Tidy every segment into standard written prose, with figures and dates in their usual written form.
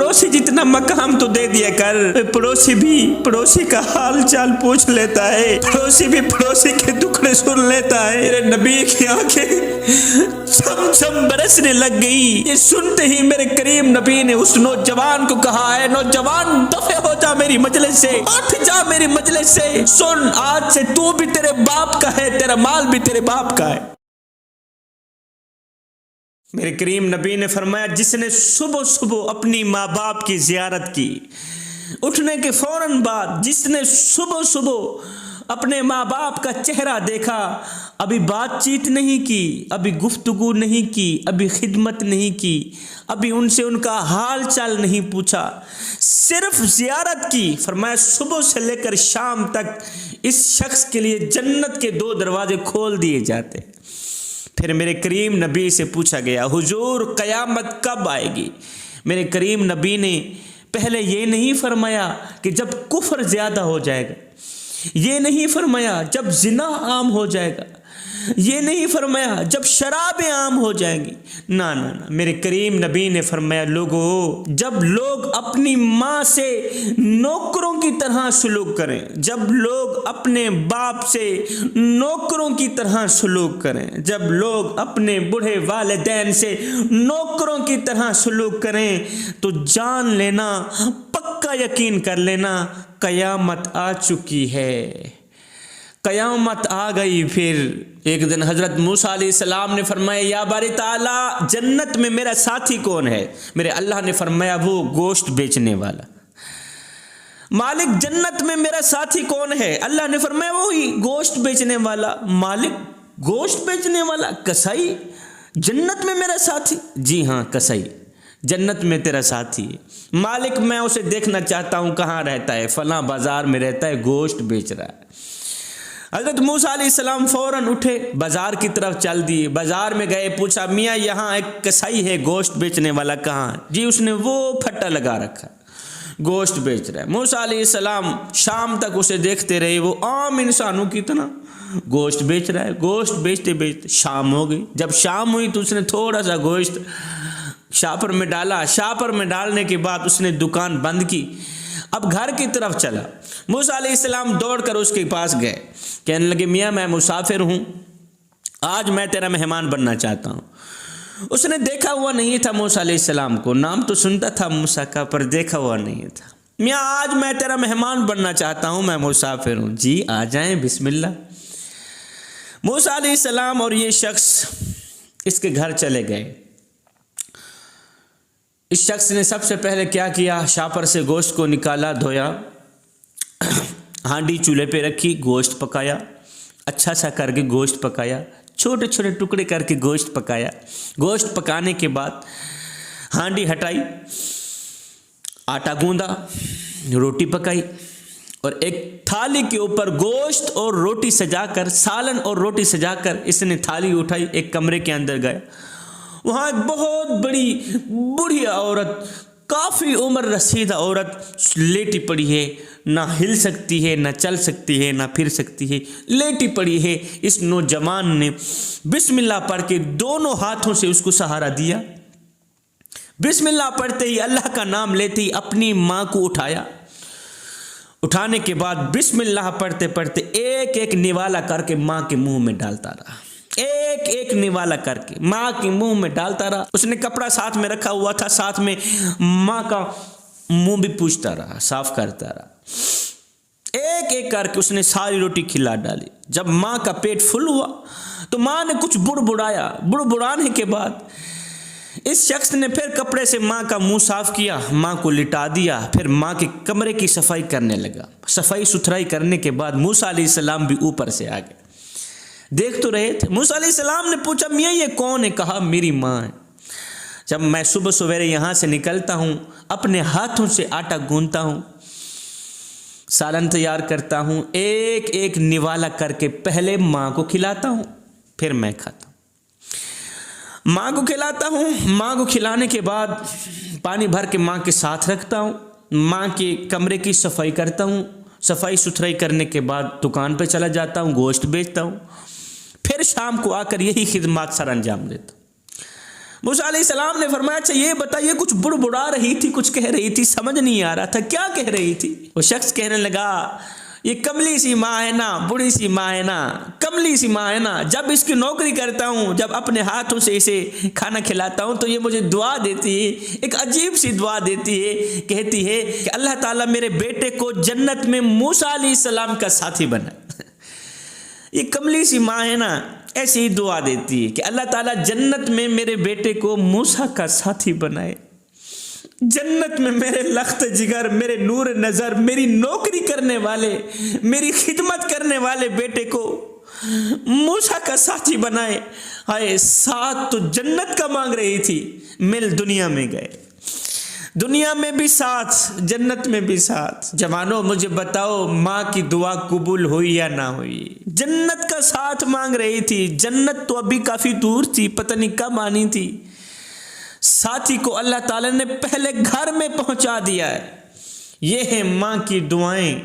पड़ोसी जितना मकाम तो दे दिया कर, पड़ोसी भी पड़ोसी का हाल चाल पूछ लेता है, पड़ोसी भी पड़ोसी के दुखड़े सुन लेता है। मेरे नबी की आंखें छम बरसने लग गई। ये सुनते ही मेरे करीम नबी ने उस नौजवान को कहा, है नौजवान, दफे हो जा मेरी मजलिस से, उठ जा मेरी मजलिस से। सुन, आज से तू भी तेरे बाप का है, तेरा माल भी तेरे बाप का है। मेरे करीम नबी ने फरमाया, जिसने सुबह सुबह अपनी माँ बाप की जियारत की, उठने के फौरन बाद जिसने सुबह सुबह अपने माँ बाप का चेहरा देखा, अभी बातचीत नहीं की, अभी गुफ्तगू नहीं की, अभी खिदमत नहीं की, अभी उनसे उनका हाल चाल नहीं पूछा, सिर्फ जियारत की, फरमाया सुबह से लेकर शाम तक इस शख्स के लिए जन्नत के 2 दरवाजे खोल दिए जाते। फिर मेरे करीम नबी से पूछा गया, हुजूर क़यामत कब आएगी? मेरे करीम नबी ने पहले ये नहीं फरमाया कि जब कुफ्र ज़्यादा हो जाएगा, ये नहीं फरमाया जब जिना आम हो जाएगा, ये नहीं फरमाया जब शराबें आम हो जाएंगी, ना ना ना। मेरे करीम नबी ने फरमाया, लोगों, जब लोग अपनी माँ से नौकरों की तरह सलूक करें, जब लोग अपने बाप से नौकरों की तरह सलूक करें, जब लोग अपने बूढ़े वालिदैन से नौकरों की तरह सलूक करें, तो जान लेना, पक्का यकीन कर लेना, क़यामत आ चुकी है, क़यामत आ गई। फिर एक दिन हज़रत मूसा अलैहिस्सलाम ने फरमाया, या बारी ताला, जन्नत में मेरा साथी कौन है? मेरे अल्लाह ने फरमाया, वो गोश्त बेचने वाला। मालिक, जन्नत में मेरा साथी कौन है? अल्लाह ने फरमाया, वो ही गोश्त बेचने वाला। मालिक, गोश्त बेचने वाला? कसाई जन्नत में मेरा साथी? जी हाँ, कसाई जन्नत में तेरा साथी है। मालिक, मैं उसे देखना चाहता हूँ, कहाँ रहता है? फला बाजार में रहता है, गोश्त बेच रहा है। हज़रत मूसा अलैहिस्सलाम फ़ौरन उठे, बाज़ार की तरफ चल दिए। बाज़ार में गए, पूछा, मियाँ यहाँ एक कसाई है, गोश्त बेचने वाला कहाँ है? जी, उसने वो फट्टा लगा रखा, गोश्त बेच रहा है। मूसा अलैहिस्सलाम शाम तक उसे देखते रहे, वो आम इंसानों की तरह गोश्त बेच रहा है। गोश्त बेचते बेचते शाम हो गई। जब शाम हुई तो उसने थोड़ा सा गोश्त शापर में डाला। शापर में डालने के बाद उसने दुकान बंद की। अब घर की तरफ चला। मूसा अलैहिस्सलाम दौड़कर उसके पास गए, कहने लगे, मियाँ मैं मुसाफिर हूँ, आज मैं तेरा मेहमान बनना चाहता हूँ। उसने देखा हुआ नहीं था मूसा अलैहिस्सलाम को, नाम तो सुनता था मूसा का, पर देखा हुआ नहीं था। मियाँ आज मैं तेरा मेहमान बनना चाहता हूँ, मैं मुसाफिर हूँ। जी आ जाएं, बिस्मिल्लाह। मूसा अलैहिस्सलाम और ये शख्स इसके घर चले गए। इस शख्स ने सबसे पहले क्या किया, शापर से गोश्त को निकाला, धोया, हांडी चूल्हे पे रखी, गोश्त पकाया, अच्छा सा करके गोश्त पकाया, छोटे छोटे टुकड़े करके गोश्त पकाया। गोश्त पकाने के बाद हांडी हटाई, आटा गूंदा, रोटी पकाई और एक थाली के ऊपर गोश्त और रोटी सजाकर, सालन और रोटी सजाकर इसने थाली उठाई, एक कमरे के अंदर गया। वहाँ एक बहुत बड़ी बूढ़ी औरत, काफ़ी उम्र रसीदा औरत लेटी पड़ी है, ना हिल सकती है, ना चल सकती है, ना फिर सकती है, लेटी पड़ी है। इस नौजवान ने बिस्मिल्लाह पढ़ के दोनों हाथों से उसको सहारा दिया। बिस्मिल्लाह पढ़ते ही, अल्लाह का नाम लेते ही अपनी माँ को उठाया। उठाने के बाद बिस्मिल्लाह पढ़ते पढ़ते एक एक निवाला करके माँ के मुंह में डालता रहा, एक एक निवाला करके माँ के मुंह में डालता रहा। उसने कपड़ा साथ में रखा हुआ था, साथ में माँ का मुंह भी पूछता रहा, साफ करता रहा। एक एक करके उसने सारी रोटी खिला डाली। जब माँ का पेट फुल हुआ तो माँ ने कुछ बुड़बुड़ाया। बुड़बुड़ाने के बाद इस शख्स ने फिर कपड़े से माँ का मुंह साफ किया, माँ को लिटा दिया, फिर माँ के कमरे की सफाई करने लगा। सफाई सुथराई करने के बाद मूसा अलैहिस्सलाम भी ऊपर से आ गए, देख तो रहे थे। मूसा अलैहिस्सलाम ने पूछा, मियाँ ये कौन है? कहा, मेरी माँ है। जब मैं सुबह सवेरे यहाँ से निकलता हूँ, अपने हाथों से आटा गूंथता हूँ, सालन तैयार करता हूँ, एक एक निवाला करके पहले माँ को खिलाता हूँ, फिर मैं खाता हूँ। माँ को खिलाता हूँ, माँ को खिलाने के बाद पानी भर के माँ के साथ रखता हूँ, माँ के कमरे की सफाई करता हूँ, सफाई सुथराई करने के बाद दुकान पे चला जाता हूँ, गोश्त बेचता हूँ, फिर शाम को आकर यही खिदमत सर अंजाम देता हूँ। मूसा अलैहिस्सलाम ने फरमाया, अच्छा ये बताइए, कुछ बुड़बुड़ा रही थी, कुछ कह रही थी, समझ नहीं आ रहा था, क्या कह रही थी? वो शख्स कहने लगा, ये कमली सी माँ है ना, बुढ़ी सी माँ है ना, कमली सी माँ है ना, जब इसकी नौकरी करता हूँ, जब अपने हाथों से इसे खाना खिलाता हूँ तो ये मुझे दुआ देती है, एक अजीब सी दुआ देती है, कहती है कि अल्लाह ताला मेरे बेटे को जन्नत में मूसा अलैहिस्सलाम का साथी बना। ये कमली सी माँ है ना, ऐसी ही दुआ देती है कि अल्लाह ताला जन्नत में मेरे बेटे को मूसा का साथी बनाए, जन्नत में मेरे लख्त जिगर, मेरे नूर नज़र, मेरी नौकरी करने वाले, मेरी खिदमत करने वाले बेटे को मूसा का साथी बनाए। हाय, साथ तो जन्नत का मांग रही थी, मिल दुनिया में गए, दुनिया में भी साथ, जन्नत में भी साथ। जवानों मुझे बताओ, माँ की दुआ कबूल हुई या ना हुई? जन्नत का साथ मांग रही थी, जन्नत तो अभी काफी दूर थी, पता नहीं कब आनी थी, साथी को अल्लाह ताला ने पहले घर में पहुंचा दिया है। ये है माँ की दुआएं,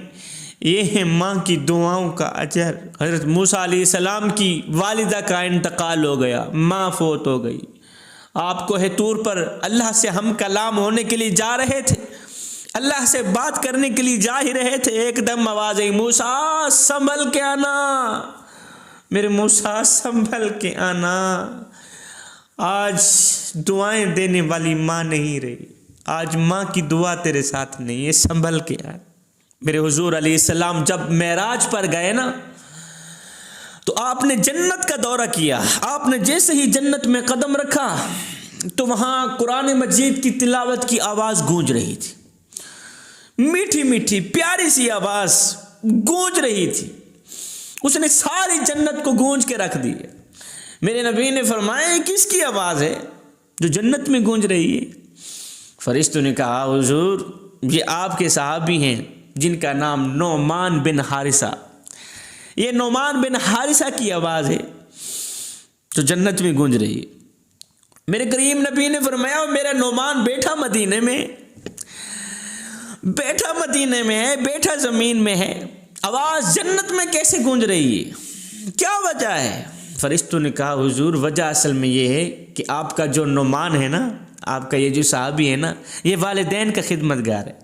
ये है माँ की दुआओं का अजर। हज़रत मूसा अलैहिस्सलाम की वालिदा का इंतकाल हो गया, माँ फोत हो गई। आपको है तूर पर अल्लाह से हम कलाम होने के लिए जा रहे थे, अल्लाह से बात करने के लिए जा ही रहे थे, एकदम आवाज़ आई, मूसा संभल के आना, मेरे मूसा संभल के आना। आज दुआएं देने वाली माँ नहीं रही, आज माँ की दुआ तेरे साथ नहीं है, संभल के आ। मेरे हुजूर अलैहिस्सलाम जब मेराज पर गए ना, तो आपने जन्नत का दौरा किया। आपने जैसे ही जन्नत में कदम रखा तो वहाँ कुरान मजीद की तिलावत की आवाज़ गूंज रही थी, मीठी मीठी प्यारी सी आवाज़ गूंज रही थी, उसने सारी जन्नत को गूंज के रख दी। मेरे नबी ने फरमाया, किसकी आवाज़ है जो जन्नत में गूंज रही है? फरिश्तों ने कहा, हुजूर ये आपके सहाबी हैं जिनका नाम नोमान बिन हारिसा, ये नोमान बिन हारिसा की आवाज़ है जो जन्नत में गूंज रही है। मेरे करीम नबी ने फरमाया, मेरा नोमान बैठा मदीने में, बैठा मदीने में है, बैठा ज़मीन में है, आवाज़ जन्नत में कैसे गूंज रही है, क्या वजह है? फरिश्तों ने कहा, हुजूर वजह असल में ये है कि आपका जो नोमान है ना, आपका ये जो साहबी है ना, ये वालिदैन का खिदमतगार है,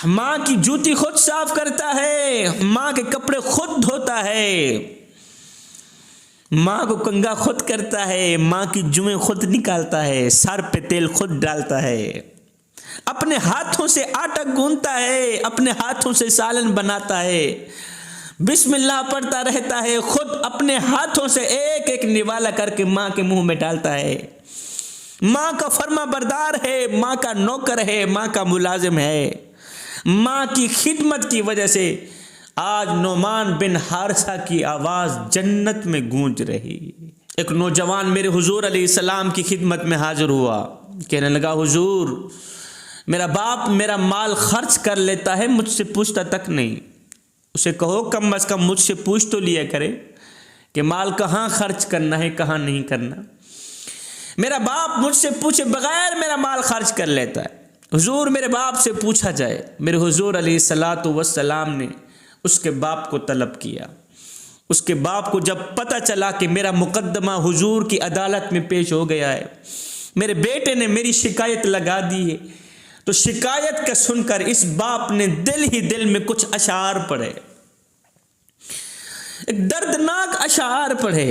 माँ की जूती खुद साफ करता है, माँ के कपड़े खुद धोता है, माँ को कंघा खुद करता है, माँ की जुएं खुद निकालता है, सर पे तेल खुद डालता है, अपने हाथों से आटा गूंथता है, अपने हाथों से सालन बनाता है, बिस्मिल्लाह पढ़ता रहता है, खुद अपने हाथों से एक एक निवाला करके माँ के मुंह में डालता है, माँ का फर्मा बरदार है, माँ का नौकर है, माँ का मुलाजिम है। माँ की खिदमत की वजह से आज नोमान बिन हारिसा की आवाज़ जन्नत में गूंज रही। एक नौजवान मेरे हुजूर अलैहिस्सलाम की खिदमत में हाजिर हुआ, कहने लगा, हुजूर मेरा बाप मेरा माल खर्च कर लेता है, मुझसे पूछता तक नहीं। उसे कहो कम अज़ कम मुझसे पूछ तो लिया करे कि माल कहाँ खर्च करना है, कहाँ नहीं करना। मेरा बाप मुझसे पूछे बगैर मेरा माल खर्च कर लेता है। हुजूर मेरे बाप से पूछा जाए। मेरे हुजूर अलैहिस्सलातु वस्सलाम ने उसके बाप को तलब किया। उसके बाप को जब पता चला कि मेरा मुकद्दमा हुजूर की अदालत में पेश हो गया है, मेरे बेटे ने मेरी शिकायत लगा दी है, तो शिकायत का सुनकर इस बाप ने दिल ही दिल में कुछ अशार पढ़े, एक दर्दनाक अशार पढ़े।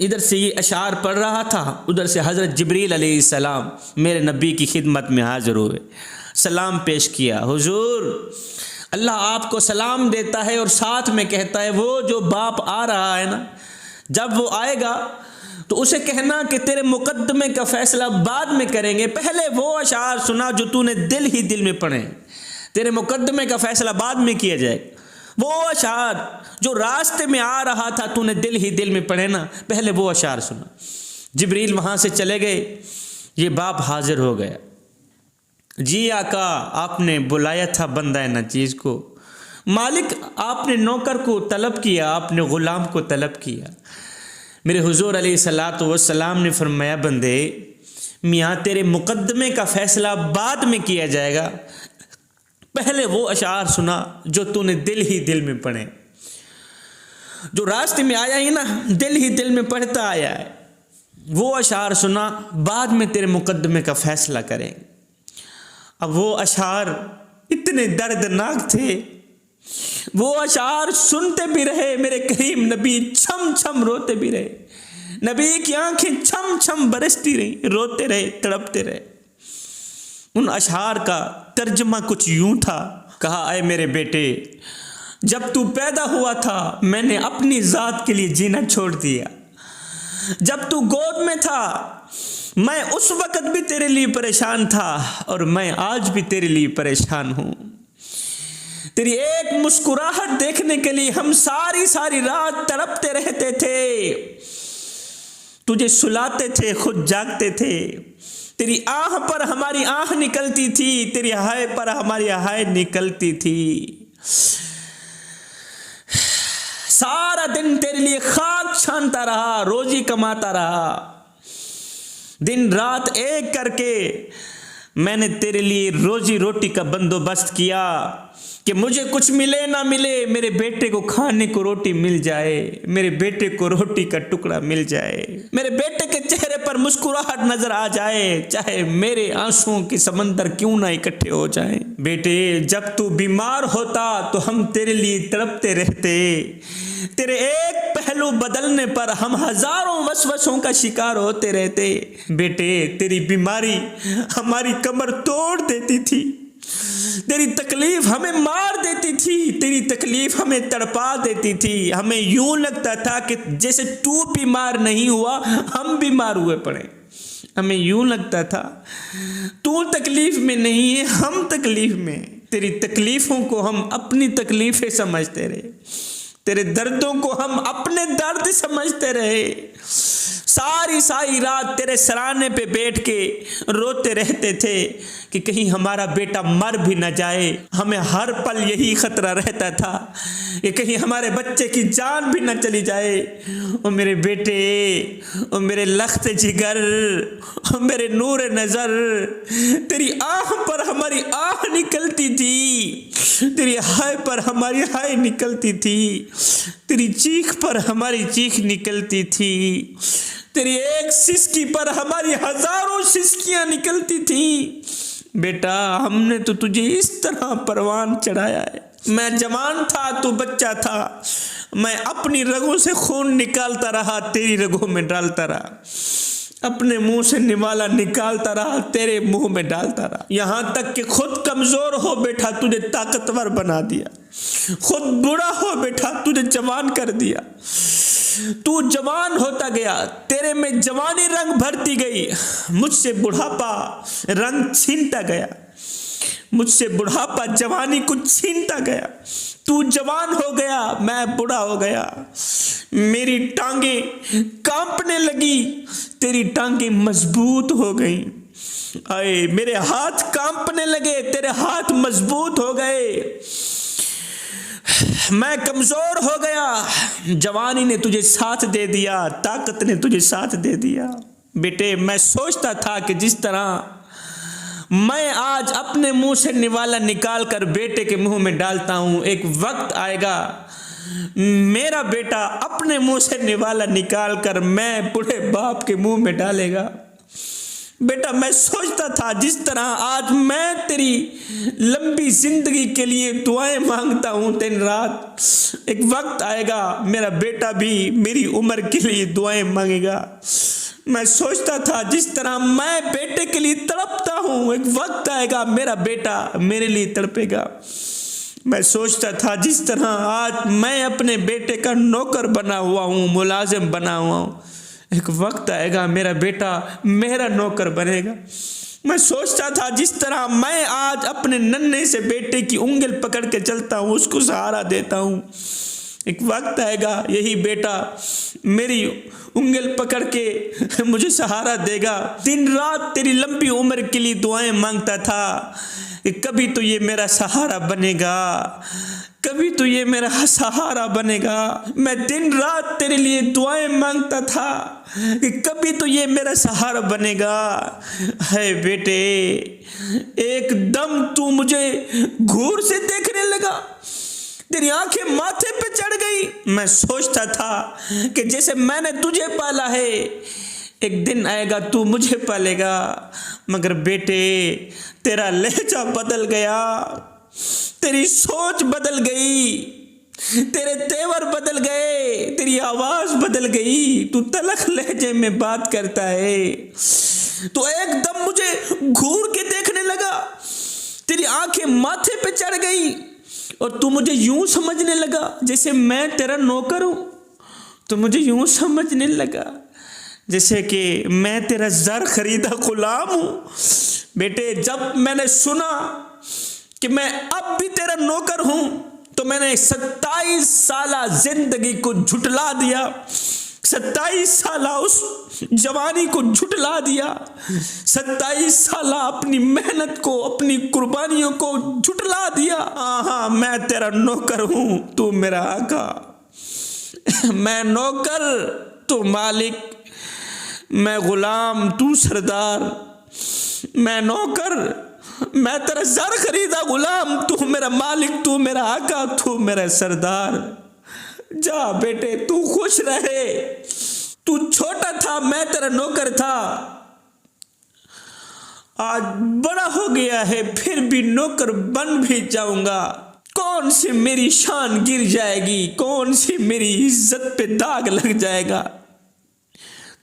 इधर से ये अशार पढ़ रहा था, उधर से हज़रत जिब्रील अलैहिस्सलाम मेरे नबी की खिदमत में हाजिर हुए, सलाम पेश किया। हुजूर अल्लाह आपको सलाम देता है और साथ में कहता है, वो जो बाप आ रहा है ना, जब वो आएगा तो उसे कहना कि तेरे मुकद्दमे का फैसला बाद में करेंगे, पहले वो अशार सुना जो तूने दिल ही दिल में पढ़े, तेरे मुकद्दमे का फैसला बाद में किया जाएगा। वो अशार जो रास्ते में आ रहा था तूने दिल ही दिल में पढ़े ना, पहले वो अशार सुना। जिब्रील वहाँ से चले गए, ये बाप हाजिर हो गया। जी आका, आपने बुलाया था बंदा नचीज़ को, मालिक आपने नौकर को तलब किया, आपने ग़ुलाम को तलब किया। मेरे हुजूर अलैहिस्सलातु वस्सलाम ने फरमाया, बंदे मियाँ तेरे मुकद्दमे का फ़ैसला बाद में किया जाएगा, पहले वो अशार सुना जो तूने दिल ही दिल में पढ़े, जो रास्ते में आया ही ना, दिल ही दिल में पढ़ता आया है। वो अशार सुना, बाद में तेरे मुकदमे का फैसला करेंगे। अब वो अशार इतने दर्दनाक थे, वो अशार सुनते भी रहे, मेरे करीम नबी छम छम रोते भी रहे, नबी की आंखें छम छम बरसती रही, रोते रहे, तड़पते रहे। उन अशार का तर्जमा कुछ यूं था, कहा, अय मेरे बेटे, जब तू पैदा हुआ था मैंने अपनी जात के लिए जीना छोड़ दिया। जब तू गोद में था मैं उस वक्त भी तेरे लिए परेशान था और मैं आज भी तेरे लिए परेशान हूं। तेरी एक मुस्कुराहट देखने के लिए हम सारी सारी रात तड़पते रहते थे, तुझे सुलाते थे, खुद जागते थे। तेरी आह पर हमारी आह निकलती थी, तेरी हाय पर हमारी हाय निकलती थी। सारा दिन तेरे लिए खाक छानता रहा, रोजी कमाता रहा, दिन रात एक करके मैंने तेरे लिए रोजी रोटी का बंदोबस्त किया कि मुझे कुछ मिले ना मिले, मेरे बेटे को खाने को रोटी मिल जाए, मेरे बेटे को रोटी का टुकड़ा मिल जाए, मेरे बेटे के चेहरे पर मुस्कुराहट नजर आ जाए, चाहे मेरे आंसुओं के समंदर क्यों ना इकट्ठे हो जाएं। बेटे, जब तू बीमार होता तो हम तेरे लिए तड़पते रहते, तेरे एक पहलू बदलने पर हम हजारों वसवसों का शिकार होते रहते। बेटे, तेरी बीमारी हमारी कमर तोड़ देती थी, तेरी तकलीफ हमें मार देती थी, तेरी तकलीफ हमें तड़पा देती थी। हमें यूं लगता था कि जैसे तू बीमार नहीं हुआ हम बीमार हुए पड़े। हमें यूं लगता था तू तकलीफ में नहीं है, हम तकलीफ में। तेरी तकलीफों को हम अपनी तकलीफें समझते रहे, तेरे दर्दों को हम अपने दर्द समझते रहे। सारी सारी रात तेरे सराहने पे बैठ के रोते रहते थे कि कहीं हमारा बेटा मर भी न जाए। हमें हर पल यही खतरा रहता था कि कहीं हमारे बच्चे की जान भी न चली जाए। ओ मेरे बेटे, ओ मेरे लख्त जिगर, ओ मेरे नूर नज़र, तेरी आह पर हमारी आह निकलती थी, तेरी हाय पर हमारी हाय निकलती थी, तेरी चीख पर हमारी चीख निकलती थी, तेरी एक सिसकी पर हमारी हजारों सिसकियां निकलती थी। बेटा, हमने तो तुझे इस तरह परवान चढ़ाया है। मैं जवान था, तू बच्चा था, मैं अपनी रगों से खून निकालता रहा, तेरी रगों में डालता रहा, अपने मुंह से निवाला निकालता रहा, तेरे मुंह में डालता रहा, यहां तक कि खुद कमजोर हो बैठा, तुझे ताकतवर बना दिया, खुद बूढ़ा हो बैठा, तुझे जवान कर दिया। तू जवान होता गया, तेरे में जवानी रंग भरती गई, मुझसे बुढ़ापा रंग छीनता गया, मुझसे बुढ़ापा जवानी को छीनता गया। तू जवान हो गया, मैं बूढ़ा हो गया, मेरी टांगे कांपने लगी, तेरी टांगे मजबूत हो गई। आए, मेरे हाथ कांपने लगे, तेरे हाथ मजबूत हो गए, मैं कमजोर हो गया, जवानी ने तुझे साथ दे दिया, ताकत ने तुझे साथ दे दिया। बेटे, मैं सोचता था कि जिस तरह मैं आज अपने मुंह से निवाला निकाल कर बेटे के मुंह में डालता हूं, एक वक्त आएगा मेरा बेटा अपने मुंह से निवाला निकाल कर मैं बूढ़े बाप के मुंह में डालेगा। बेटा, मैं सोचता था जिस तरह आज मैं तेरी लंबी जिंदगी के लिए दुआएं मांगता हूं दिन रात, एक वक्त आएगा मेरा बेटा भी मेरी उम्र के लिए दुआएं मांगेगा। मैं सोचता था जिस तरह मैं बेटे के लिए तड़पता हूं, एक वक्त आएगा मेरा बेटा मेरे लिए तड़पेगा। मैं सोचता था जिस तरह आज मैं अपने बेटे का नौकर बना हुआ हूं, मुलाजिम बना हुआ हूं, एक वक्त आएगा मेरा बेटा मेरा नौकर बनेगा। मैं सोचता था जिस तरह मैं आज अपने नन्हे से बेटे की उंगल पकड़ के चलता हूँ, उसको सहारा देता हूँ, एक वक्त आएगा यही बेटा मेरी उंगल पकड़ के मुझे सहारा देगा। दिन रात तेरी लंबी उम्र के लिए दुआएं मांगता था कि कभी तो ये मेरा सहारा बनेगा, कभी तो ये मेरा सहारा बनेगा। मैं दिन रात तेरे लिए दुआएं मांगता था कि कभी तो ये मेरा सहारा बनेगा। है बेटे, एकदम तू मुझे घूर से देखने लगा, तेरी आंखें माथे पे चढ़ गई। मैं सोचता था कि जैसे मैंने तुझे पाला है, एक दिन आएगा तू मुझे पालेगा, मगर बेटे तेरा लहजा बदल गया, तेरी सोच बदल गई, तेरे तेवर बदल गए, तेरी आवाज बदल गई, तू तलख लहजे में बात करता है। तो एकदम मुझे घूर के देखने लगा, तेरी आंखें माथे पे चढ़ गई और तू मुझे यूं समझने लगा जैसे मैं तेरा नौकर हूं। तो मुझे यूं समझने लगा जैसे कि मैं तेरा ज़र खरीदा गुलाम हूं। बेटे जब मैंने सुना कि मैं अब भी तेरा नौकर हूं तो मैंने 27 साल जिंदगी को झुटला दिया, 27 साल उस जवानी को झुटला दिया, 27 साल अपनी मेहनत को, अपनी कुर्बानियों को झुटला दिया। हाँ, मैं तेरा नौकर हूं, तू मेरा आका। मैं नौकर, तू मालिक, मैं गुलाम, तू सरदार। मैं नौकर, मैं तेरा ज़र खरीदा गुलाम, तू मेरा मालिक, तू मेरा आका, तू मेरा सरदार। जा बेटे तू खुश रहे। तू छोटा था, मैं तेरा नौकर था, आज बड़ा हो गया है, फिर भी नौकर बन भी जाऊंगा। कौन सी मेरी शान गिर जाएगी, कौन सी मेरी इज्जत पे दाग लग जाएगा।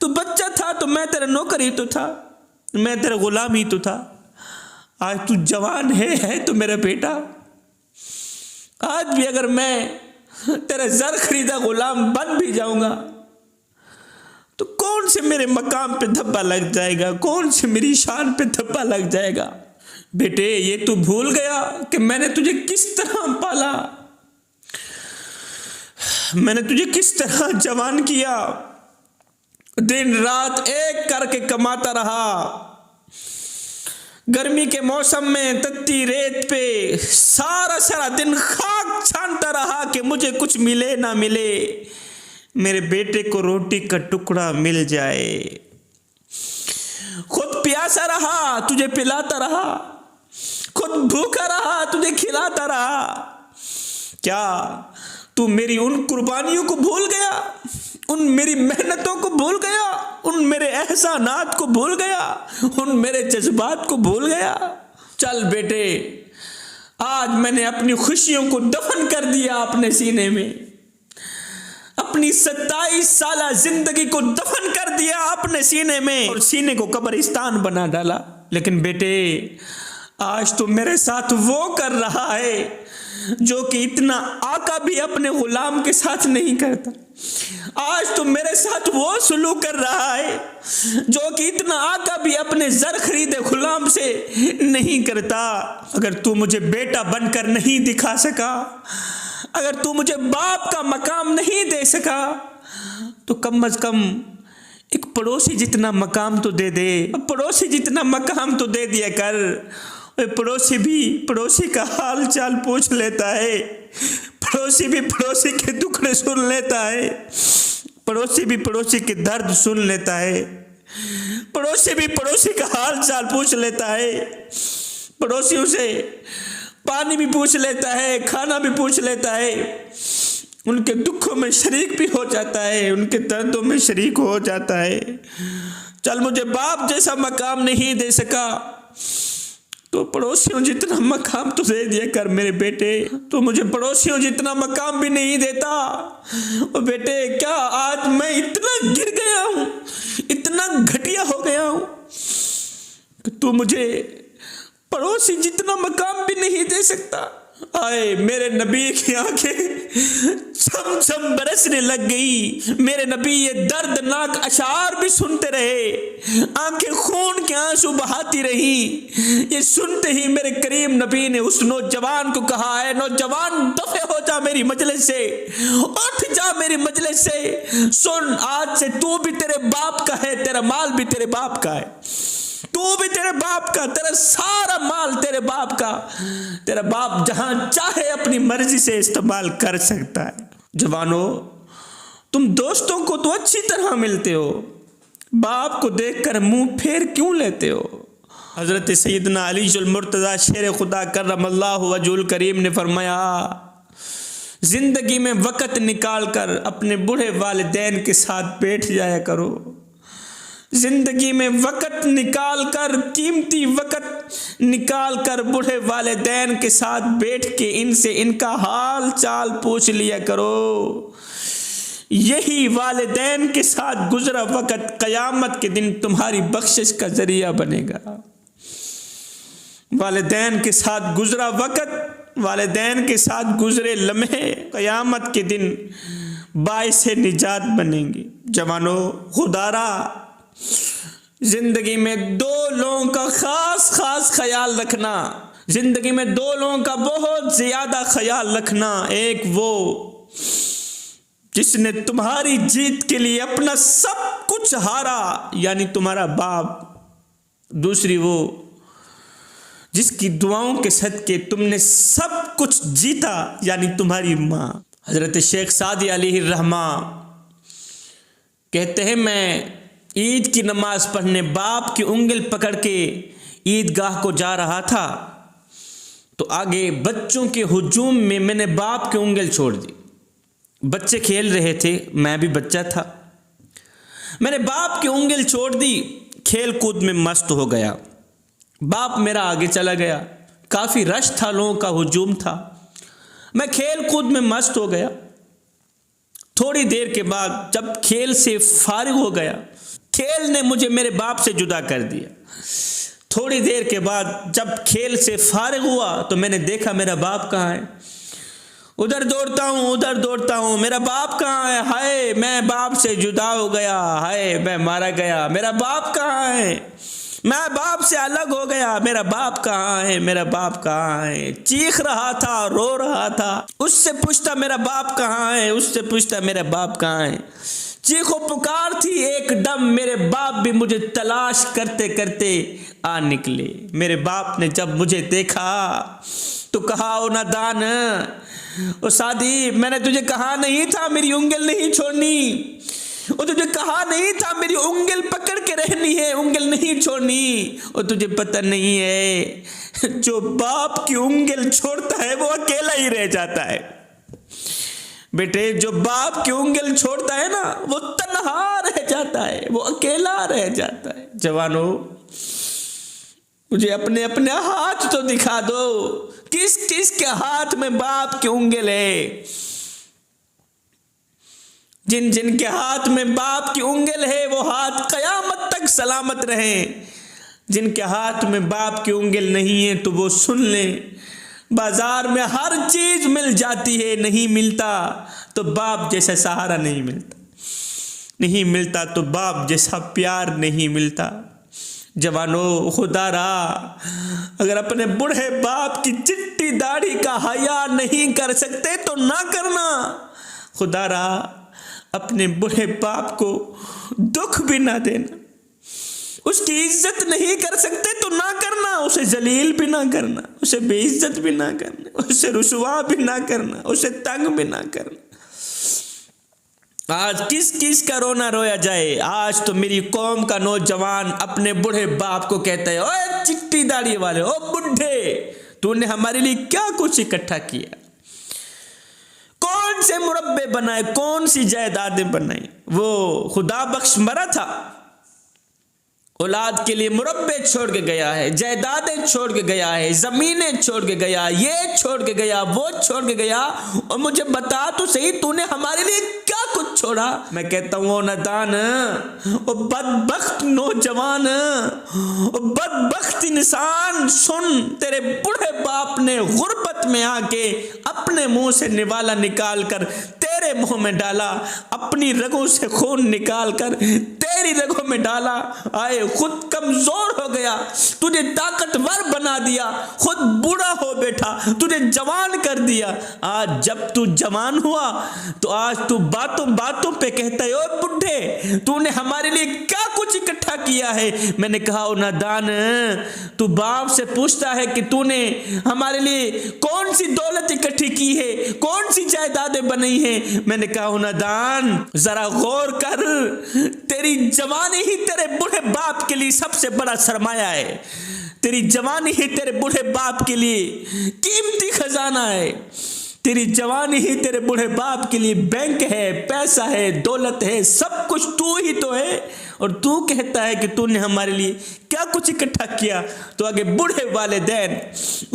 तू बच्चा था तो मैं तेरा नौकर ही तो था, मैं तेरा गुलाम ही तो था। आज तू जवान है तो मेरा बेटा। आज भी अगर मैं तेरा ज़र खरीदा गुलाम बन भी जाऊंगा तो कौन से मेरे मकाम पे धब्बा लग जाएगा, कौन से मेरी शान पे धब्बा लग जाएगा। बेटे ये तू भूल गया कि मैंने तुझे किस तरह पाला, मैंने तुझे किस तरह जवान किया, दिन रात एक करके कमाता रहा। गर्मी के मौसम में तत्ती रेत पे सारा दिन खाक छानता रहा कि मुझे कुछ मिले ना मिले, मेरे बेटे को रोटी का टुकड़ा मिल जाए। खुद प्यासा रहा, तुझे पिलाता रहा, खुद भूखा रहा, तुझे खिलाता रहा। क्या तू मेरी उन कुर्बानियों को भूल गया, उन मेरी मेहनतों को भूल गया, उन मेरे एहसानात को भूल गया, उन मेरे जज्बात को भूल गया। चल बेटे आज मैंने अपनी खुशियों को दफन कर दिया अपने सीने में, अपनी 27 साल जिंदगी को दफन कर दिया अपने सीने में और सीने को कब्रिस्तान बना डाला। लेकिन बेटे आज तो मेरे साथ वो कर रहा है जो कि इतना आका भी अपने गुलाम के साथ नहीं करता। आज तो मेरे साथ वो सुलूक कर रहा है जो कि इतना आका भी अपने ज़र खरीदे गुलाम से नहीं करता। अगर तू मुझे बेटा बनकर नहीं दिखा सका, अगर तू मुझे बाप का मकाम नहीं दे सका, तो कम से कम एक पड़ोसी जितना मकाम तो दे दे, पड़ोसी जितना मकाम तो दे दिया कर। पड़ोसी भी पड़ोसी का हाल चाल पूछ लेता है, पड़ोसी भी पड़ोसी के दुखड़े सुन लेता है, पड़ोसी भी पड़ोसी के दर्द सुन लेता है, पड़ोसी भी पड़ोसी का हाल चाल पूछ लेता है, पड़ोसियों से पानी भी पूछ लेता है, खाना भी पूछ लेता है, उनके दुखों में शरीक भी हो जाता है, उनके दर्दों में शरीक हो जाता है। चल मुझे बाप जैसा मकाम नहीं दे सका तो पड़ोसियों जितना मकाम तो दे दिया कर मेरे बेटे। तो मुझे पड़ोसियों जितना मकाम भी नहीं देता। और बेटे क्या आज मैं इतना गिर गया हूँ, इतना घटिया हो गया हूँ कि तू मुझे पड़ोसी जितना मकाम भी नहीं दे सकता। आए मेरे नबी की आंखें छम छम बरसने लग गई। मेरे नबी ये दर्दनाक अशार भी सुनते रहे, आंखें खून के आंसू बहाती रही। ये सुनते ही मेरे करीम नबी ने उस नौजवान को कहा, है नौजवान दफे हो जा मेरी मजलिस से, उठ जा मेरी मजलिस से। सुन आज से तू भी तेरे बाप का है, तेरा माल भी तेरे बाप का है, तू भी तेरे बाप का, तेरा सारा माल तेरे बाप का। तेरा बाप जहां चाहे अपनी मर्जी से इस्तेमाल कर सकता है। जवानों तुम दोस्तों को तो अच्छी तरह मिलते हो, बाप को देखकर मुंह फेर क्यों लेते हो। हजरत सैयदना अली जुल मुर्तज़ा शेर खुदा करमल्लाहु वजहुल करीम ने फरमाया, जिंदगी में वक़्त निकाल कर अपने बूढ़े वालिदैन के साथ बैठ जाया करो, जिंदगी में वक़्त निकाल कर, कीमती वक़्त निकाल कर बूढ़े वालिदैन के साथ बैठ के इनसे इनका हाल चाल पूछ लिया करो। यही वालिदैन के साथ गुजरा वक़्त क़यामत के दिन तुम्हारी बख्शिश का ज़रिया बनेगा। वालिदैन के साथ गुजरा वक़्त, वालिदैन के साथ गुजरे लम्हे क़यामत के दिन बाइसे निजात बनेंगे। जवानों, खुदारा जिंदगी में दो लोगों का खास ख्याल रखना, जिंदगी में दो लोगों का बहुत ज्यादा ख्याल रखना। एक वो जिसने तुम्हारी जीत के लिए अपना सब कुछ हारा, यानी तुम्हारा बाप। दूसरी वो जिसकी दुआओं के सदके तुमने सब कुछ जीता, यानी तुम्हारी माँ। हजरत शेख सादी अलैहि रहमा कहते हैं, मैं ईद की नमाज पढ़ने बाप की उंगल पकड़ के ईदगाह को जा रहा था, तो आगे बच्चों के हुजूम में मैंने बाप की उंगल छोड़ दी। बच्चे खेल रहे थे, मैं भी बच्चा था, मैंने बाप की उंगल छोड़ दी, खेल कूद में मस्त हो गया। बाप मेरा आगे चला गया, काफ़ी रश था, लोगों का हुजूम था, मैं खेल कूद में मस्त हो गया। थोड़ी देर के बाद जब खेल से फारिग हो गया, खेल ने मुझे मेरे बाप से जुदा कर दिया। थोड़ी देर के बाद जब खेल से फारिग हुआ तो मैंने देखा मेरा बाप कहाँ है। उधर दौड़ता हूँ, उधर दौड़ता हूँ, मेरा बाप कहाँ है? हाय, मैं बाप से जुदा हो गया, हाय मैं मारा गया, मेरा बाप कहाँ है? मैं बाप से अलग हो गया, मेरा बाप कहाँ है? मेरा बाप कहाँ है? चीख रहा था, रो रहा था, उससे पूछता मेरा बाप कहाँ है, उससे पूछता मेरा बाप कहाँ है। चीखो पुकार थी एकदम, मेरे बाप भी मुझे तलाश करते करते आ निकले। मेरे बाप ने जब मुझे देखा तो कहा, ओ नादान, ओ सादी, मैंने तुझे कहा नहीं था मेरी उंगल नहीं छोड़नी, और तुझे कहा नहीं था मेरी उंगल पकड़ के रहनी है, उंगल नहीं छोड़नी। और तुझे पता नहीं है, जो बाप की उंगल छोड़ता है वो अकेला ही रह जाता है। बेटे, जो बाप की उंगल छोड़ता है ना, वो तन्हा रह जाता है, वो अकेला रह जाता है। जवानों, मुझे अपने अपने हाथ तो दिखा दो, किस किस के हाथ में बाप की उंगल है। जिन जिन के हाथ में बाप की उंगल है वो हाथ कयामत तक सलामत रहे। जिनके हाथ में बाप की उंगल नहीं है तो वो सुन लें, बाजार में हर चीज मिल जाती है, नहीं मिलता तो बाप जैसा सहारा नहीं मिलता, नहीं मिलता तो बाप जैसा प्यार नहीं मिलता। जवानों, खुदारा, अगर अपने बूढ़े बाप की चिट्टी दाढ़ी का हया नहीं कर सकते तो ना करना। खुदारा, अपने बूढ़े बाप को दुख भी ना देना, उसकी इज्जत नहीं कर सकते तो ना करना, उसे जलील भी ना करना, उसे बेइज्जत भी ना करना, उसे रुसवा भी ना करना, उसे तंग भी ना करना। आज किस किस का रोना रोया जाए। आज तो मेरी कौम का नौजवान अपने बूढ़े बाप को कहता है, ओए चिट्टी दाढ़ी वाले, ओ बुढ़े, तूने हमारे लिए क्या कुछ इकट्ठा किया, कौन से मुरब्बे बनाए, कौन सी जायदादें बनाई। वो खुदा बख्श मरा था, औलाद के लिए मुरब्बे छोड़ के गया है, जायदादें छोड़ के गया है, जमीनें छोड़ के गया, ये छोड़ के गया, वो छोड़ के गया, और मुझे बता तो सही तूने हमारे लिए क्या कुछ छोड़ा। मैं कहता हूँ, ओ नादान, ओ बदबख्त नौजवान, ओ बदबख्त इंसान, सुन, तेरे बूढ़े बाप ने गुर्बत में आके अपने मुंह से निवाला निकाल कर तेरे मुंह में डाला, अपनी रगों से खून निकाल कर तेरी रगों में डाला। आए, खुद कमजोर हो गया, तुझे ताकतवर बना दिया, खुद बूढ़ा हो बैठा, तुझे जवान कर दिया। आज जब तू जवान हुआ तो आज तू बातों बातों पे कहता है, ओ बुढ़े, तूने हमारे लिए क्या कुछ इकट्ठा किया है। मैंने कहा, ओ नादान, तू बाप से पूछता है कि तूने हमारे लिए कौन सी दौलत इकट्ठी की है, कौन सी जायदादें बनाई है। मैंने कहा, ओ नादान, जरा गौर कर, तेरी जवानी ही तेरे बूढ़े बाप के लिए सबसे बड़ा सरमाया है, तेरी जवानी ही तेरे बूढ़े बाप के लिए कीमती खजाना है, तेरी जवानी ही तेरे बूढ़े बाप के लिए बैंक है, पैसा है, दौलत है, सब कुछ तू ही तो है। और तू कहता है कि तूने हमारे लिए क्या कुछ इकट्ठा किया। तो आगे बूढ़े वालिदैन,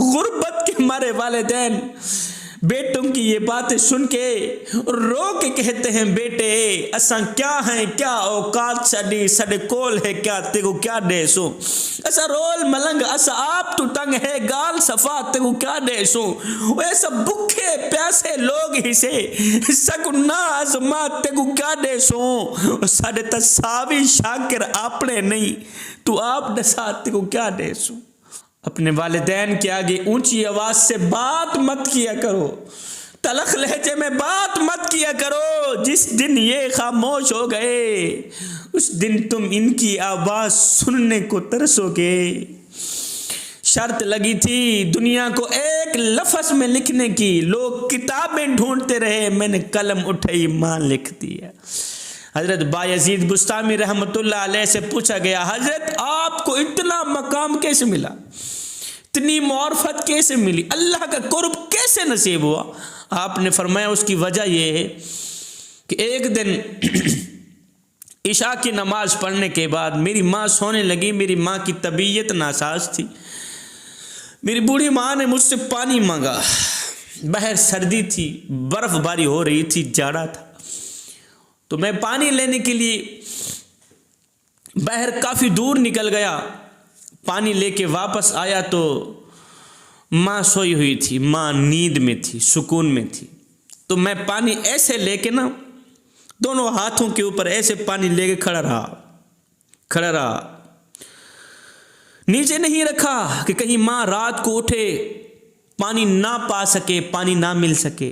गुर्बत के मारे वालिदैन बेटों की ये बातें सुन के रो के कहते हैं, बेटे असा क्या है, क्या औकात साडी, साडे कोल है क्या, तेको क्या देसो, ऐसा रोल मलंग, ऐसा आप तू तंग है, गाल सफा, तेको क्या देसो। ऐसा भूखे प्यासे लोग ही से सगुना आजमा, तेको क्या देसो। साडे तसावी शाकिर आपने नहीं, तू आप दसा, तेको क्या देसो। अपने वालिदैन के आगे ऊंची आवाज से बात मत किया करो, तलख लहजे में बात मत किया करो। जिस दिन ये खामोश हो गए उस दिन तुम इनकी आवाज सुनने को तरसोगे। शर्त लगी थी दुनिया को एक लफ्ज में लिखने की, लोग किताबें ढूंढते रहे, मैंने कलम उठाई, मां लिख दिया। हजरत बायजीद बुस्तामी रहमतुल्लाह अलैह से पूछा गया, हजरत आपको इतना मकाम कैसे मिला, इतनी मार्फत कैसे मिली, अल्लाह का कुर्ब कैसे नसीब हुआ। आपने फरमाया उसकी वजह यह है कि एक दिन इशा की नमाज पढ़ने के बाद मेरी माँ सोने लगी। मेरी माँ की तबीयत नासाज थी। मेरी बूढ़ी माँ ने मुझसे पानी मांगा। बाहर सर्दी थी, बर्फबारी हो रही थी, जाड़ा था। तो मैं पानी लेने के लिए बाहर काफ़ी दूर निकल गया। पानी लेके वापस आया तो माँ सोई हुई थी, माँ नींद में थी, सुकून में थी। तो मैं पानी ऐसे लेके ना दोनों हाथों के ऊपर ऐसे पानी लेके खड़ा रहा, नीचे नहीं रखा कि कहीं माँ रात को उठे पानी ना पा सके, पानी ना मिल सके।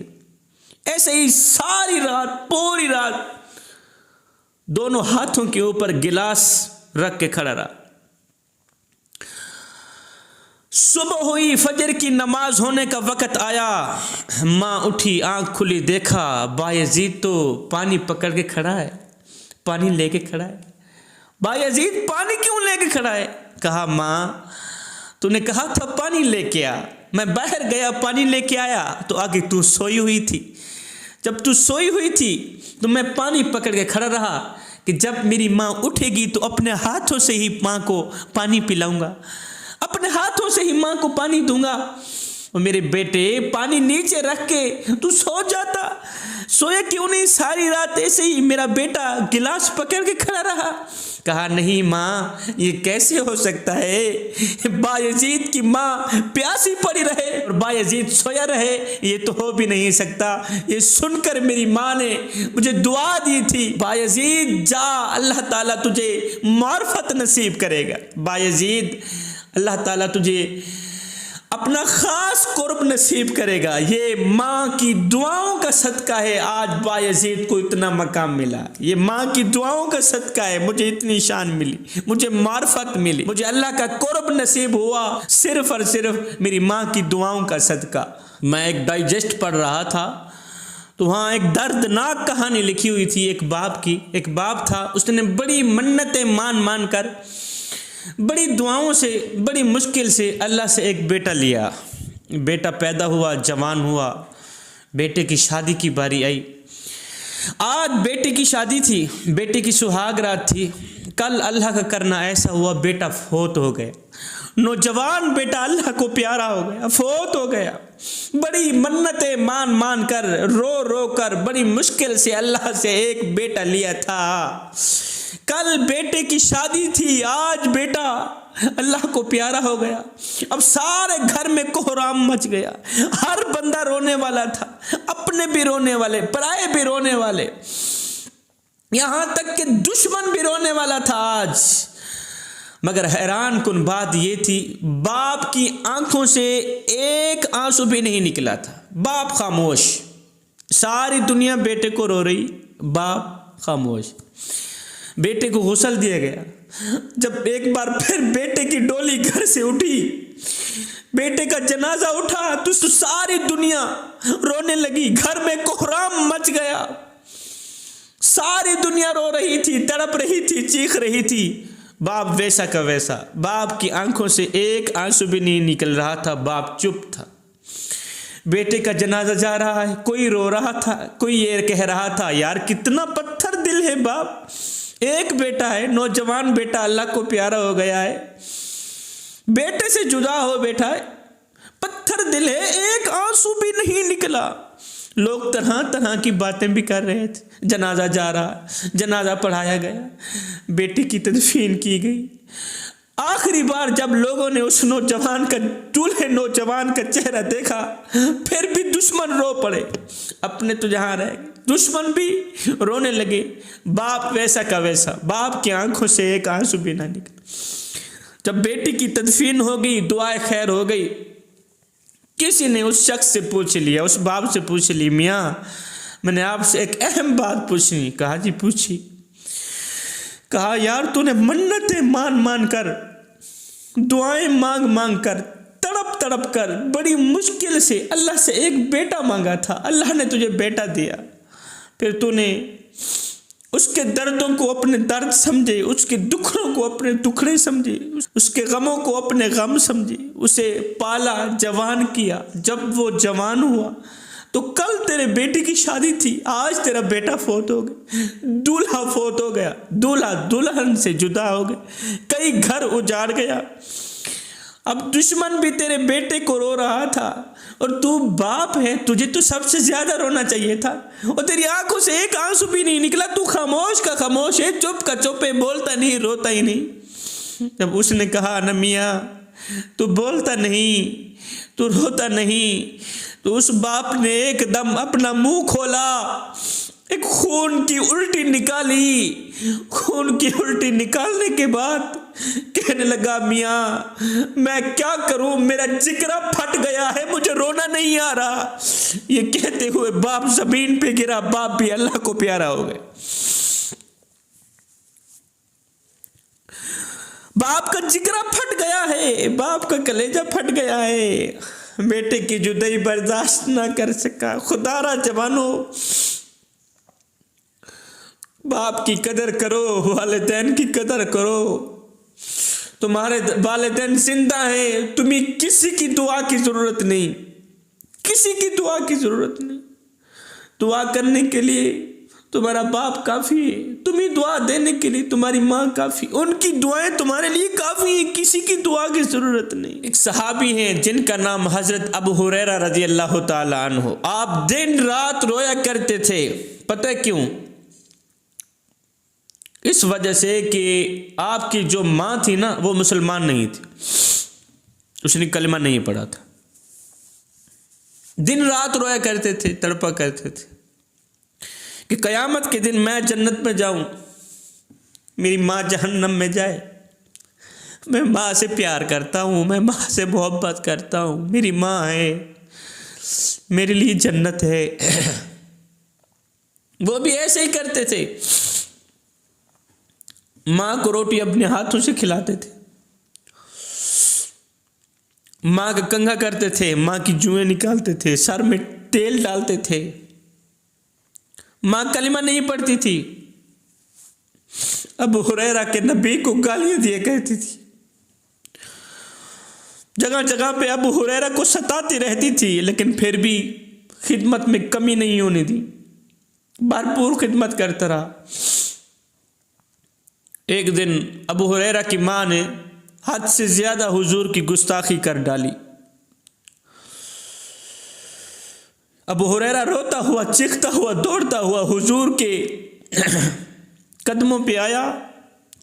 ऐसे ही सारी रात, पूरी रात दोनों हाथों के ऊपर गिलास रख के खड़ा रहा। सुबह हुई, फजर की नमाज होने का वक़्त आया। माँ उठी, आंख खुली, देखा बायजीद तो पानी पकड़ के खड़ा है, पानी लेके खड़ा है। बायजीद पानी क्यों लेके खड़ा है? कहा माँ तूने कहा था पानी लेके आ, मैं बाहर गया पानी लेके आया तो आगे तू सोई हुई थी। जब तू सोई हुई थी तो मैं पानी पकड़ के खड़ा रहा कि जब मेरी माँ उठेगी तो अपने हाथों से ही माँ को पानी पिलाऊंगा, अपने हाथों से ही माँ को पानी दूंगा। और मेरे बेटे पानी नीचे रख के तू सो जाता, सोया क्यों नहीं? सारी रात ऐसे ही मेरा बेटा गिलास पकड़ के खड़ा रहा। कहा नहीं माँ, ये कैसे हो सकता है? बायजीद की माँ प्यासी पड़ी रहे और बायजीद सोया रहे, ये तो हो भी नहीं सकता। ये सुनकर मेरी माँ ने मुझे दुआ दी थी, बायजीद जा, अल्लाह ताला तुझे मार्फत नसीब करेगा। बायजीद, अल्लाह ताला तुझे अपना खास कुर्ब नसीब करेगा। ये माँ की दुआओं का सदका है, आज बायजीद को इतना मकाम मिला। ये माँ की दुआओं का सदका है, मुझे इतनी शान मिली, मुझे मार्फत मिली, मुझे अल्लाह का कुर्ब नसीब हुआ, सिर्फ और सिर्फ मेरी माँ की दुआओं का सदका। मैं एक डाइजेस्ट पढ़ रहा था तो वहाँ एक दर्दनाक कहानी लिखी हुई थी एक बाप की। एक बाप था, उसने बड़ी मन्नतें मान कर, बड़ी दुआओं से, बड़ी मुश्किल से अल्लाह से एक बेटा लिया। बेटा पैदा हुआ, जवान हुआ, बेटे की शादी की बारी आई। आज बेटे की शादी थी, बेटे की सुहाग रात थी। कल अल्लाह का करना ऐसा हुआ, बेटा फोत हो गया। नौजवान बेटा अल्लाह को प्यारा हो गया, फोत हो गया। बड़ी मन्नतें मान कर, रो कर, बड़ी मुश्किल से अल्लाह से एक बेटा लिया था। कल बेटे की शादी थी, आज बेटा अल्लाह को प्यारा हो गया। अब सारे घर में कोहराम मच गया, हर बंदा रोने वाला था, अपने भी रोने वाले, पराए भी रोने वाले, यहां तक कि दुश्मन भी रोने वाला था आज। मगर हैरान कुन बात ये थी, बाप की आंखों से एक आंसू भी नहीं निकला था। बाप खामोश, सारी दुनिया बेटे को रो रही, बाप खामोश। बेटे को गुस्ल दिया गया। जब एक बार फिर बेटे की डोली घर से उठी, बेटे का जनाजा उठा तो सारी दुनिया रोने लगी, घर में कोहराम मच गया। सारी दुनिया रो रही थी, तड़प रही थी, चीख रही थी। बाप वैसा का वैसा, बाप की आंखों से एक आंसू भी नहीं निकल रहा था, बाप चुप था। बेटे का जनाजा जा रहा है, कोई रो रहा था, कोई ये कह रहा था यार कितना पत्थर दिल है बाप, एक बेटा है, नौजवान बेटा अल्लाह को प्यारा हो गया है, बेटे से जुदा हो बैठा है, पत्थर दिल है, एक आंसू भी नहीं निकला। लोग तरह तरह की बातें भी कर रहे थे। जनाजा जा रहा, जनाजा पढ़ाया गया, बेटे की तदफीन की गई। आखिरी बार जब लोगों ने उस नौजवान का, दूल्हे नौजवान का चेहरा देखा, फिर भी दुश्मन रो पड़े। अपने तो जहां रह गए, दुश्मन भी रोने लगे। बाप वैसा का वैसा, बाप की आंखों से एक आंसू भी ना निकला। जब बेटी की तदफीन हो गई, दुआए खैर हो गई, किसी ने उस शख्स से पूछ लिया, उस बाप से पूछ ली, मियाँ मैंने आपसे एक अहम बात पूछनी। कहा जी पूछी। कहा यार तूने मन्नतें मान मान कर, दुआएं मांग मांग कर, तड़प तड़प कर बड़ी मुश्किल से अल्लाह से एक बेटा मांगा था, अल्लाह ने तुझे बेटा दिया। फिर तूने उसके दर्दों को अपने दर्द समझे, उसके दुखड़ों को अपने दुखड़े समझे, उसके गमों को अपने गम समझे, उसे पाला, जवान किया। जब वो जवान हुआ तो कल तेरे बेटी की शादी थी, आज तेरा बेटा फोत हो गया, दूल्हा फोत हो गया, दूल्हा दुल्हन से जुदा हो गए, कई घर उजाड़ गया। अब दुश्मन भी तेरे बेटे को रो रहा था और तू बाप है, तुझे तो सबसे ज्यादा रोना चाहिए था और तेरी आंखों से एक आंसू भी नहीं निकला। तू खामोश का खामोश है, चुप का चुप है, बोलता नहीं, रोता ही नहीं। जब उसने कहा न मियाँ तू बोलता नहीं, तू रोता नहीं, तो उस बाप ने एकदम अपना मुंह खोला, एक खून की उल्टी निकाली। खून की उल्टी निकालने के बाद कहने लगा मियाँ मैं क्या करूं, मेरा जिगरा फट गया है, मुझे रोना नहीं आ रहा। ये कहते हुए बाप जमीन पे गिरा, बाप भी अल्लाह को प्यारा हो गया। बाप का जिगरा फट गया है, बाप का कलेजा फट गया है, बेटे की जुदाई बर्दाश्त ना कर सका। खुदारा जवानों, बाप की कदर करो, वालिदैन की कदर करो। तुम्हारे वालिदैन जिंदा हैं, तुम्हें किसी की दुआ की जरूरत नहीं, किसी की दुआ की जरूरत नहीं। दुआ करने के लिए तुम्हारा बाप काफी है, तुम्हें दुआ देने के लिए तुम्हारी माँ काफी, उनकी दुआएं तुम्हारे लिए काफी है, किसी की दुआ की जरूरत नहीं। एक सहाबी हैं जिनका नाम हजरत अबू हुरैरा रजी अल्लाह ताला अन्हु, आप दिन रात रोया करते थे। पता है क्यों? इस वजह से कि आपकी जो माँ थी ना वो मुसलमान नहीं थी, उसने कलमा नहीं पढ़ा था। दिन रात रोया करते थे, तड़पा करते थे कि कयामत के दिन मैं जन्नत में जाऊं, मेरी माँ जहन्नम में जाए। मैं माँ से प्यार करता हूँ, मैं माँ से मोहब्बत करता हूँ, मेरी माँ है, मेरे लिए जन्नत है। वो भी ऐसे ही करते थे, माँ को रोटी अपने हाथों से खिलाते थे, माँ का कंघा करते थे, माँ की जुएं निकालते थे, सर में तेल डालते थे। माँ कलिमा नहीं पढ़ती थी, अबू हुरैरा के नबी को गालियां दिया करती थी, जगह जगह पे अबू हुरैरा को सताती रहती थी, लेकिन फिर भी खिदमत में कमी नहीं होने दी, भरपूर खिदमत करता रहा। एक दिन अबू हुरैरा की माँ ने हद से ज्यादा हुजूर की गुस्ताखी कर डाली। अबू हुरैरा रोता हुआ, चीखता हुआ, दौड़ता हुआ हुजूर के कदमों पे आया,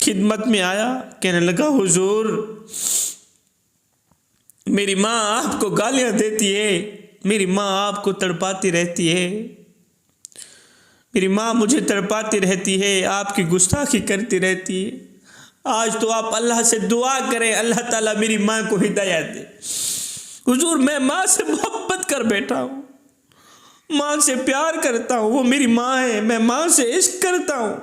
खिदमत में आया, कहने लगा हुजूर मेरी माँ आपको गालियां देती है, मेरी माँ आपको तड़पाती रहती है, मेरी माँ मुझे तड़पाती रहती है, आपकी गुस्ताखी करती रहती है। आज तो आप अल्लाह से दुआ करें, अल्लाह ताला मेरी माँ को हिदायत दे। हुजूर मैं माँ से मोहब्बत कर बैठा हूँ, माँ से प्यार करता हूँ, वो मेरी माँ है, मैं माँ से इश्क करता हूँ,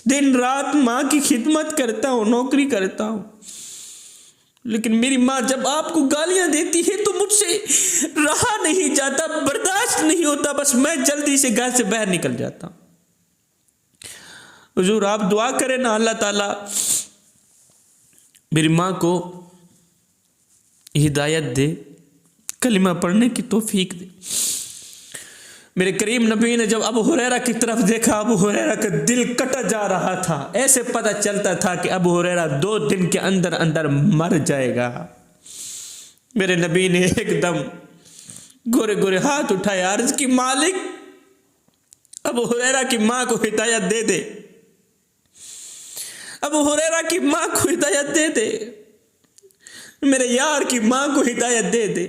दिन रात माँ की खिदमत करता हूँ, नौकरी करता हूँ, लेकिन मेरी माँ जब आपको गालियां देती है तो मुझसे रहा नहीं जाता, बर्दाश्त नहीं होता, बस मैं जल्दी से घर से बाहर निकल जाता हूँ। हुजूर आप दुआ करें ना, अल्लाह ताला मेरी माँ को हिदायत दे, कलिमा पढ़ने की तौफीक दे। मेरे करीम नबी ने जब अबू हुरैरा की तरफ देखा, अबू हुरैरा का दिल कटा जा रहा था। ऐसे पता चलता था कि अबू हुरैरा 2 दिन के अंदर अंदर मर जाएगा। मेरे नबी ने एकदम गोरे गोरे हाथ उठाए, अर्ज की मालिक अबू हुरैरा की माँ को हिदायत दे दे, अबू हुरैरा की माँ को हिदायत दे दे, मेरे यार की माँ को हिदायत दे दे।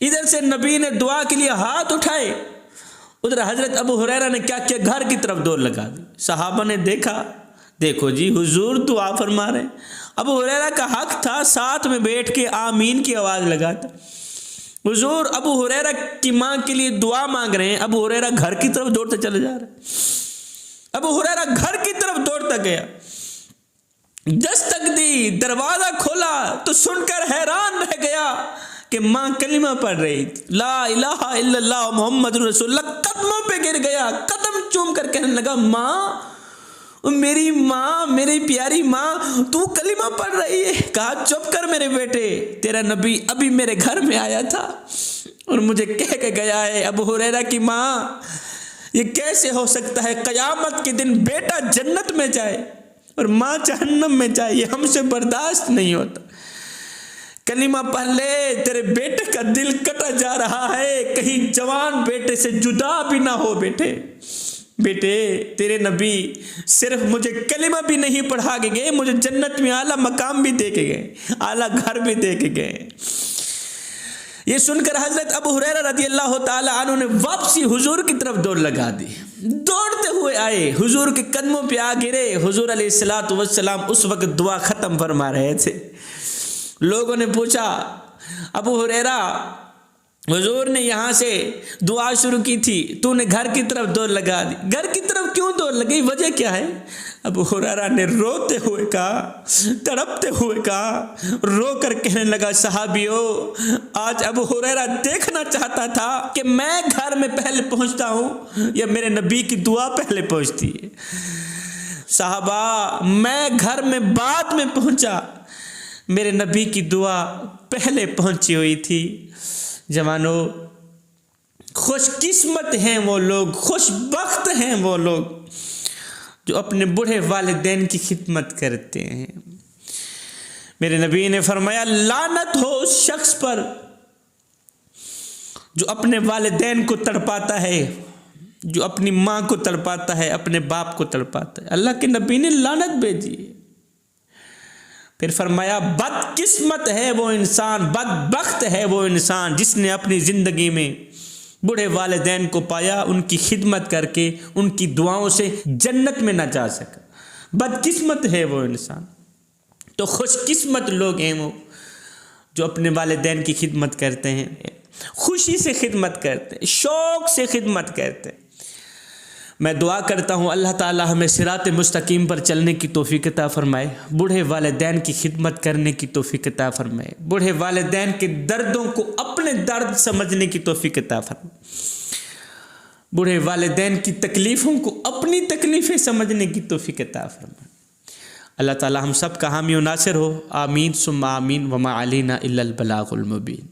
इधर से नबी ने दुआ के लिए हाथ उठाए, उधर हजरत अबू हुरैरा ने क्या किया, घर की तरफ दौड़ लगा दी। सहाबा ने देखा, देखो जी हुजूर दुआ फरमा रहे। अबू हुरैरा का हक था साथ में बैठ के आमीन की आवाज लगाता। हुजूर अबू हुरैरा की माँ के लिए दुआ मांग रहे हैं, अबू हुरैरा घर की तरफ दौड़ते चले जा रहे। अबू हुरैरा घर की तरफ दौड़ता गया, दस्तक दी, दरवाजा खोला तो सुनकर हैरान रह गया कि माँ कलिमा पढ़ रही थी, ला इलाहा इल्लल्लाह मोहम्मद रसूलुल्लाह। कदमों पे गिर गया, कदम चूम कर कहने लगा, माँ मेरी माँ, मेरी प्यारी माँ, तू कलिमा पढ़ रही है। कहा चुप कर मेरे बेटे, तेरा नबी अभी मेरे घर में आया था और मुझे कह के गया है, अबू हुरैरा की माँ ये कैसे हो सकता है, कयामत के दिन बेटा जन्नत में जाए और माँ जहन्नम में जाए, ये हमसे बर्दाश्त नहीं होता। कलिमा पढ़ ले, तेरे बेटे का दिल कटा जा रहा है, कहीं जवान बेटे से जुदा भी ना हो। बेटे तेरे नबी सिर्फ मुझे कलिमा भी नहीं पढ़ा के गए, मुझे जन्नत में आला मकाम भी दे के गए, आला घर भी दे के गए। ये सुनकर हजरत अबू हुरैरा रदियल्लाहु ताला अन्हु ने वापसी हुजूर की तरफ दौड़ लगा दी। दौड़ते हुए आए, हुजूर के कदमों पे आ गिरे। हुजूर अलैहिस्सलातु वस्सलाम उस वक्त दुआ खत्म फरमा रहे थे। लोगों ने पूछा, अबू हुरैरा हुजूर ने यहाँ से दुआ शुरू की थी, तूने घर की तरफ दौड़ लगा दी, घर की तरफ क्यों दौड़ लगी, वजह क्या है? अबू हुरैरा ने रोते हुए कहा, तड़पते हुए कहा, रो कर कहने लगा, सहाबियों आज अबू हुरैरा देखना चाहता था कि मैं घर में पहले पहुंचता हूं या मेरे नबी की दुआ पहले पहुंचती है। साहबा मैं घर में बाद में पहुंचा, मेरे नबी की दुआ पहले पहुंची हुई थी। जवानों खुशकिस्मत हैं वो लोग, खुशबख्त हैं वो लोग जो अपने बूढ़े वालिदैन की खिदमत करते हैं। मेरे नबी ने फरमाया, लानत हो उस शख्स पर जो अपने वालिदैन को तड़पाता है, जो अपनी माँ को तड़पाता है, अपने बाप को तड़पाता है। अल्लाह के नबी ने लानत भेजी। फिर फरमाया, बदकिस्मत है वो इंसान, बदबख्त है वो इंसान जिसने अपनी ज़िंदगी में बूढ़े वालिदैन को पाया, उनकी खिदमत करके उनकी दुआओं से जन्नत में ना जा सका। बदकिस्मत है वो इंसान। तो खुशकिस्मत लोग हैं वो जो अपने वालिदैन की खिदमत करते हैं, खुशी से खिदमत करते हैं, शौक़ से खिदमत करते हैं। मैं दुआ करता हूँ अल्लाह ताला हमें सिरात मुस्तकीम पर चलने की तौफीक अता फरमाए, बूढ़े वालिदैन की खिदमत करने की तौफीक अता फरमाए, बूढ़े वालिदैन के दर्दों को अपने दर्द समझने की तौफीक अता फरमाए, बूढ़े वालिदैन की तकलीफ़ों को अपनी तकलीफ़ें समझने की तौफीक अता फरमाए। अल्लाह ताला हम सब का हामी व नासिर हो। आमीन सुम्मा आमीन। वमा अलैना इल्लल बलागुल मुबीन।